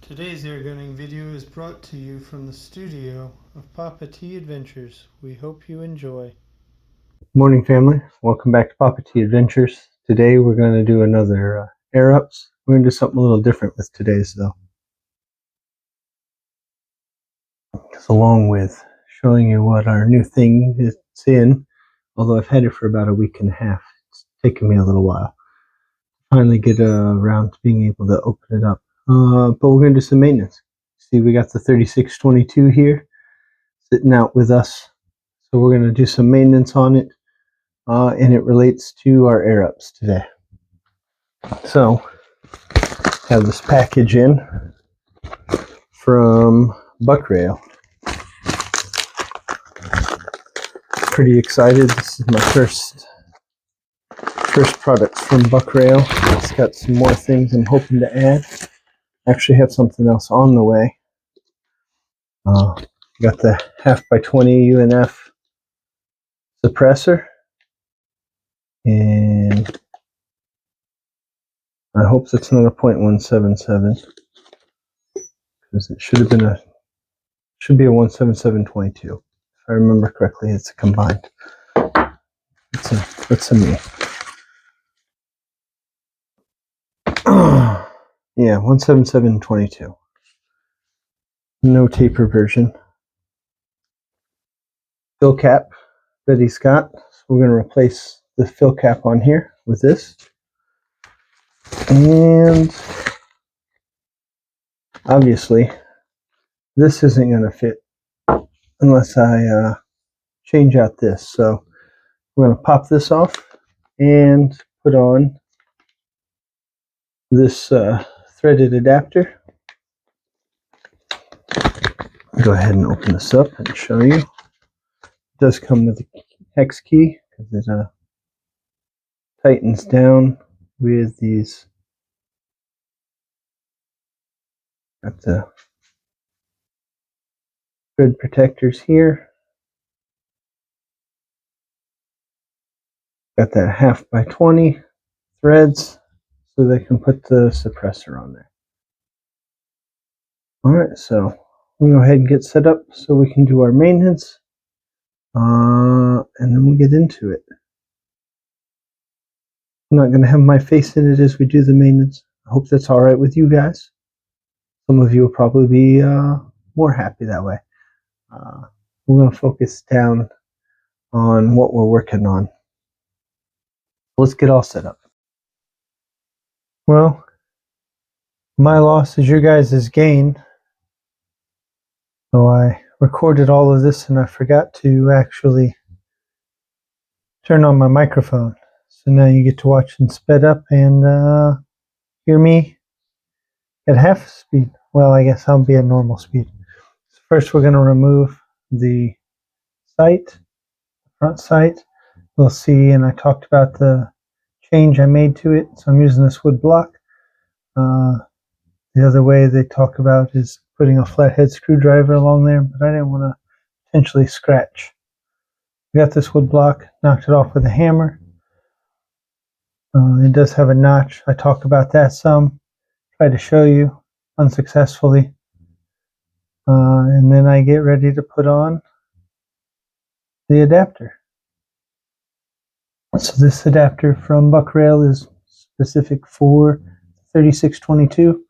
Today's airgunning video is brought to you from the studio of Papa T Adventures. We hope you enjoy. Morning, family. Welcome back to Papa T Adventures. Today we're going to do another AirUPS. We're going to do something a little different with today's, though. Because along with showing you what our new thing is in, although I've had it for about a week and a half, it's taken me a little while. Finally get around to being able to open it up. But we're going to do some maintenance. See, we got the 3622 here sitting out with us. So we're going to do some maintenance on it. And it relates to our AirUPS today. So, have this package in from Buckrail. Pretty excited. This is my first product from Buckrail. It's got some more things I'm hoping to add. Actually have something else on the way. Got the 1/2x20 UNF suppressor, and I hope that's not a .177 because it should be a 17722. If I remember correctly, it's a combined. It's a me. Yeah, 17722. No taper version. Fill cap that he's got. So we're going to replace the fill cap on here with this. And obviously, this isn't going to fit unless I change out this. So we're going to pop this off and put on this threaded adapter. Go ahead and open this up and show you. It does come with a hex key because it tightens down with these. Got the thread protectors here. Got that 1/2x20 threads so they can put the suppressor on there. Alright, so we'll go ahead and get set up so we can do our maintenance. And then we'll get into it. I'm not going to have my face in it as we do the maintenance. I hope that's alright with you guys. Some of you will probably be more happy that way. We're going to focus down on what we're working on. Let's get all set up. Well, my loss is your guys' gain. So I recorded all of this and I forgot to actually turn on my microphone. So now you get to watch and sped up and hear me at half speed. Well, I guess I'll be at normal speed. So first we're going to remove the sight, front sight. We'll see, and I talked about the change I made to it. So I'm using this wood block. The other way they talk about is putting a flathead screwdriver along there, but I didn't want to potentially scratch. I got this wood block, knocked it off with a hammer. It does have a notch. I talk about that some. Tried to show you unsuccessfully. And then I get ready to put on the adapter. So this adapter from Buckrail is specific for 3622.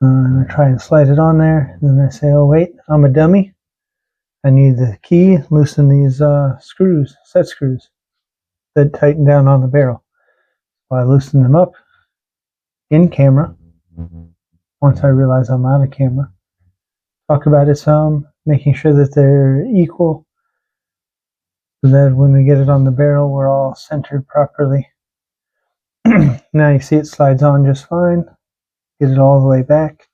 And I try and slide it on there, and then I say, oh wait, I'm a dummy. I need the key, loosen these screws, set screws that tighten down on the barrel. So I loosen them up in camera. Once I realize I'm out of camera, talk about it some, making sure that they're equal so that when we get it on the barrel, we're all centered properly. Now you see it slides on just fine. Get it all the way back.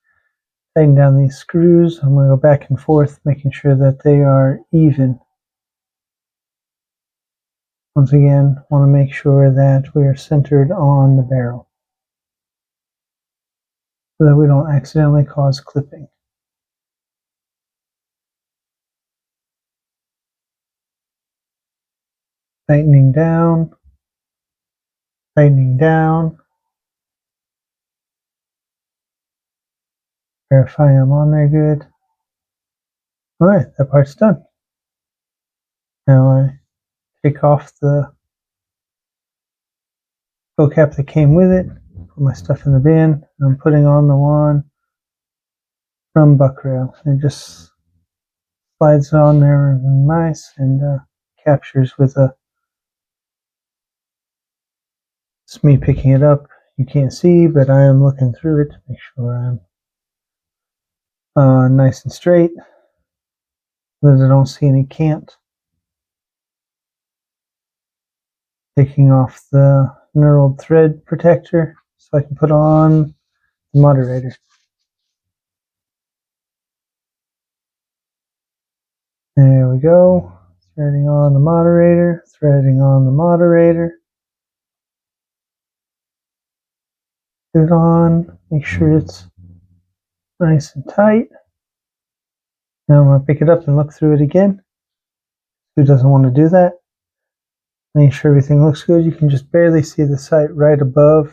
Tighten down these screws. I'm going to go back and forth, making sure that they are even. Once again, want to make sure that we are centered on the barrel so that we don't accidentally cause clipping. Tightening down, tightening down. Verify I'm on there good. Alright, that part's done. Now I take off the toe cap that came with it, put my stuff in the bin, and I'm putting on the one from Buckrail. It just slides on there nice and captures with a. It's me picking it up. You can't see, but I am looking through it to make sure I'm nice and straight, that I don't see any cant. Taking off the knurled thread protector so I can put on the moderator. There we go. Threading on the moderator, threading on the moderator. Put it on, make sure it's nice and tight. Now I'm going to pick it up and look through it again. Who doesn't want to do that? Make sure everything looks good. You can just barely see the sight right above